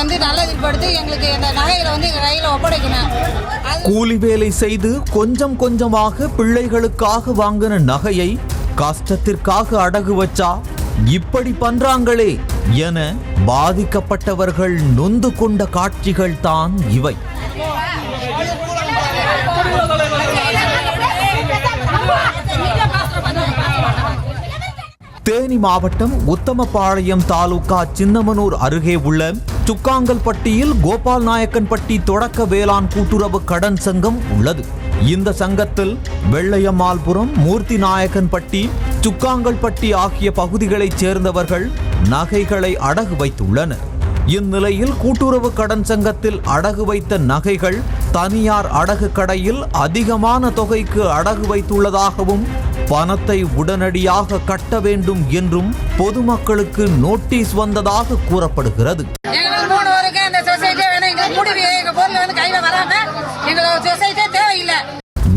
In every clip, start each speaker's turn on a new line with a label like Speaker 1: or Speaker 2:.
Speaker 1: வந்து நல்லதில் படுத்து எங்களுக்கு இந்த நகைகளை வந்து எங்கள் கையில் ஒப்படைக்கணும்.
Speaker 2: கூலி வேலை செய்து கொஞ்சம் கொஞ்சமாக பிள்ளைகளுக்காக வாங்கின நகையை கஷ்டத்திற்காக அடகு வச்சா இப்படி பண்றாங்களே என பாதிக்கப்பட்டவர்கள் நொந்து கொண்ட காட்சிகள் தான் இவை. தேனி மாவட்டம் உத்தமபாளையம் தாலுகா சின்னமனூர் அருகே உள்ள சுக்காங்கல்பட்டியில் கோபால் நாயக்கன்பட்டி தொடக்க வேளாண் கூட்டுறவு கடன் சங்கம் உள்ளது. இந்த சங்கத்தில் வெள்ளையம்மாள்புரம், மூர்த்தி நாயக்கன்பட்டி, சுக்காங்கல்பட்டி ஆகிய பகுதிகளைச் சேர்ந்தவர்கள் நகைகளை அடகு வைத்துள்ளனர். இந்நிலையில் கூட்டுறவு கடன் சங்கத்தில் அடகு வைத்த நகைகள் தனியார் அடகு கடையில் அதிகமான தொகைக்கு அடகு வைத்துள்ளதாகவும் பணத்தை உடனடியாக கட்ட வேண்டும் என்றும் பொதுமக்களுக்கு நோட்டீஸ் வந்ததாக கூறப்படுகிறது.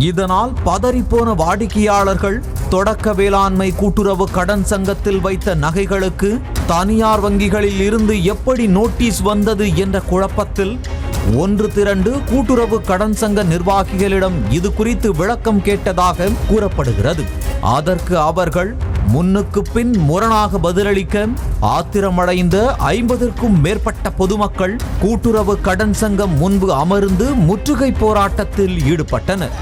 Speaker 2: இதனால் பதறிப்போன வாடிக்கையாளர்கள் தொடக்க வேளாண்மை கூட்டுறவு கடன் சங்கத்தில் வைத்த நகைகளுக்கு தனியார் வங்கிகளில் இருந்து எப்படி நோட்டீஸ் வந்தது என்ற குழப்பத்தில் ஒன்று திரண்டு கூட்டுறவு கடன் சங்க நிர்வாகிகளிடம் இது குறித்து விளக்கம் கேட்டதாக கூறப்படுகிறது. அதற்கு அவர்கள் முன்னுக்கு பின் முரணாக பதிலளிக்க ஆத்திரமடைந்த 50க்கும் மேற்பட்ட பொதுமக்கள் கூட்டுறவு கடன் சங்கம் முன்பு அமர்ந்து முற்றுகை போராட்டத்தில் ஈடுபட்டனர்.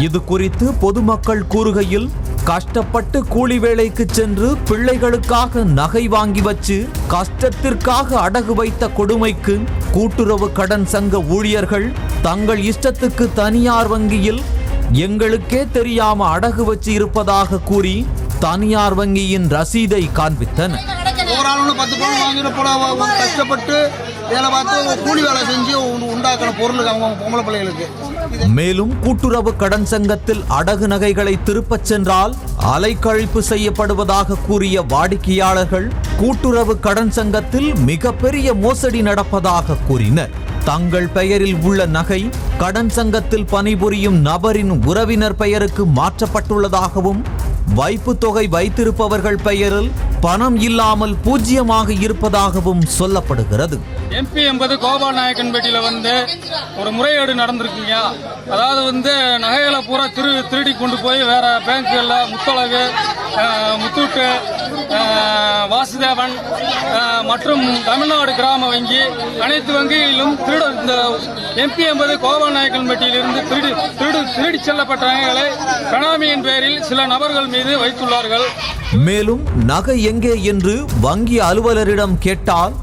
Speaker 2: இது குறித்து பொதுமக்கள் கூறுகையில், கஷ்டப்பட்டு கூலி வேலைக்கு சென்று பிள்ளைகளுக்காக நகை வாங்கி வச்சு கஷ்டத்திற்காக அடகு வைத்த கொடுமைக்கு கூட்டுறவு கடன் சங்க ஊழியர்கள் தங்கள் இஷ்டத்துக்கு தனியார் வங்கியில் எங்களுக்கே தெரியாம அடகு வச்சு இருப்பதாக கூறி தனியார் வங்கியின் ரசீதை காண்பித்தனர்.
Speaker 3: கஷ்டப்பட்டு வேலை பார்த்து கூலி வேலை செஞ்சு உண்டாக்குற பொருளுக்கு அவங்க பொம்பளை பிள்ளைகளுக்கு.
Speaker 2: மேலும் கூட்டுறவு கடன் சங்கத்தில் அடகு நகைகளை திருப்பச் சென்றால் அலைக்கழிப்பு செய்யப்படுவதாக கூறிய வாடிக்கையாளர்கள் கூட்டுறவு கடன் சங்கத்தில் மிகப்பெரிய மோசடி நடப்பதாக கூறினர். தங்கள் பெயரில் உள்ள நகை கடன் சங்கத்தில் பணிபுரியும் நபரின் உறவினர் பெயருக்கு மாற்றப்பட்டுள்ளதாகவும் வைப்பு தொகை வைத்திருப்பவர்கள் பெயரில் பணம் இல்லாமல் பூஜ்ஜியமாக இருப்பதாகவும் சொல்லப்படுகிறது.
Speaker 4: MP என்பது கோபால் நாயக்கன்பட்டியில ஒரு முறையீடு நடந்திருக்குங்க. அதாவது நகைகளை பூரா திருடி கொண்டு போய் வேற பேங்க்குகள்ல முத்தழகு, முத்தூட்டு, வாசுதேவன் மற்றும் தமிழ்நாடு கிராம வங்கி அனைத்து வங்கிகளிலும் இந்த MP என்பது கோபால் நாயக்கன்பட்டியிலிருந்து திருடி செல்லப்பட்ட நகைகளை கனாமியின் பேரில் சில நபர்கள் மீது வைத்துள்ளார்கள்.
Speaker 2: மேலும் நகை எங்கே என்று வங்கி அலுவலரிடம் கேட்டால்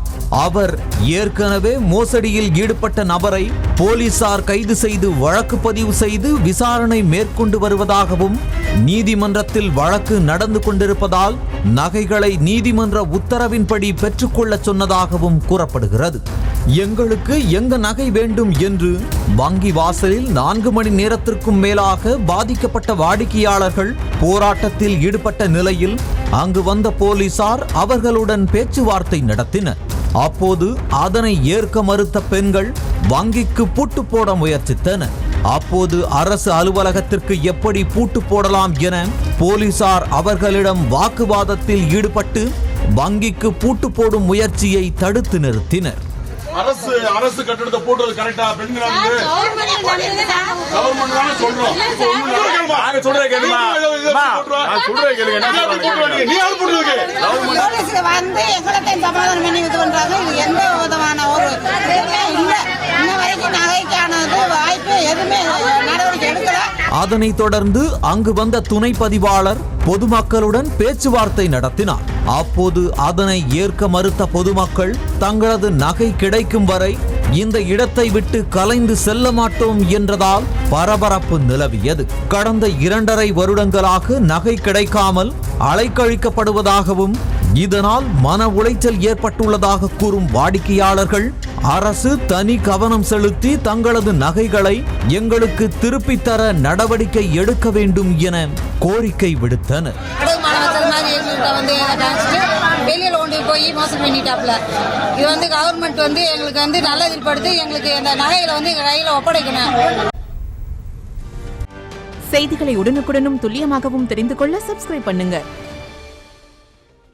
Speaker 2: அவர் ஏற்கனவே மோசடியில் ஈடுபட்ட நபரை போலீசார் கைது செய்து வழக்கு பதிவு செய்து விசாரணை மேற்கொண்டு வருவதாகவும் நீதிமன்றத்தில் வழக்கு நடந்து கொண்டிருப்பதால் நகைகளை நீதிமன்ற உத்தரவின்படி பெற்றுக்கொள்ள சொன்னதாகவும் கூறப்படுகிறது. எங்களுக்கு எங்க நகை வேண்டும் என்று வங்கி வாசலில் 4 மணி நேரத்திற்கும் மேலாக பாதிக்கப்பட்ட வாடிக்கையாளர்கள் போராட்டத்தில் ஈடுபட்ட நிலையில் அங்கு வந்த போலீசார் அவர்களுடன் பேச்சுவார்த்தை நடத்தினர். அப்போது அதனை ஏற்க மறுத்த பெண்கள் வங்கிக்கு பூட்டு போட முயற்சித்தனர். அப்போது அரசு அலுவலகத்திற்கு எப்படி பூட்டு போடலாம் என போலீசார் அவர்களிடம் வாக்குவாதத்தில் ஈடுபட்டு வங்கிக்கு பூட்டு போடும் முயற்சியை தடுத்து நிறுத்தினர்.
Speaker 5: அரசு கட்டடத்தை போடுறது கரெக்டா? பெண்கள் கவர்மெண்ட் தானே சொல்றோம்.
Speaker 1: சமாதானம் பண்ணி இது பண்றாங்க. இது எந்த விதமான ஒரு வாய்ப்பு எதுவுமே நடவடிக்கை எடுக்கல.
Speaker 2: அதனைத் தொடர்ந்து அங்கு வந்த துணை பதிவாளர் பொதுமக்களுடன் பேச்சுவார்த்தை நடத்தினார். அப்போது அதனை ஏற்க மறுத்த பொதுமக்கள் தங்களது நகை கிடைக்கும் வரை இந்த இடத்தை விட்டு கலைந்து செல்ல மாட்டோம் என்றதால் பரபரப்பு நிலவியது. கடந்த 2.5 வருடங்களாக நகை கிடைக்காமல் அலைக்கழிக்கப்படுவதாகவும் இதனால் மன உளைச்சல் ஏற்பட்டுள்ளதாக கூறும் வாடிக்கையாளர்கள் அரசு தனி கவனம் செலுத்தி தங்களது நகைகளை எங்களுக்கு திருப்பித் தர நடவடிக்கை எடுக்க வேண்டும் என கோரிக்கை விடுத்தனர்.
Speaker 1: வெளியில கொண்டு போய் மோசம் பண்ணிட்டாப்ல. இது கவர்மெண்ட் எங்களுக்கு நல்லதில் படுத்து எங்களுக்கு இந்த நகைகளை எங்க கையில ஒப்படைக்கணும்.
Speaker 6: செய்திகளை உடனுக்குடனும் துல்லியமாகவும் தெரிந்து கொள்ள சப்ஸ்கிரைப் பண்ணுங்க.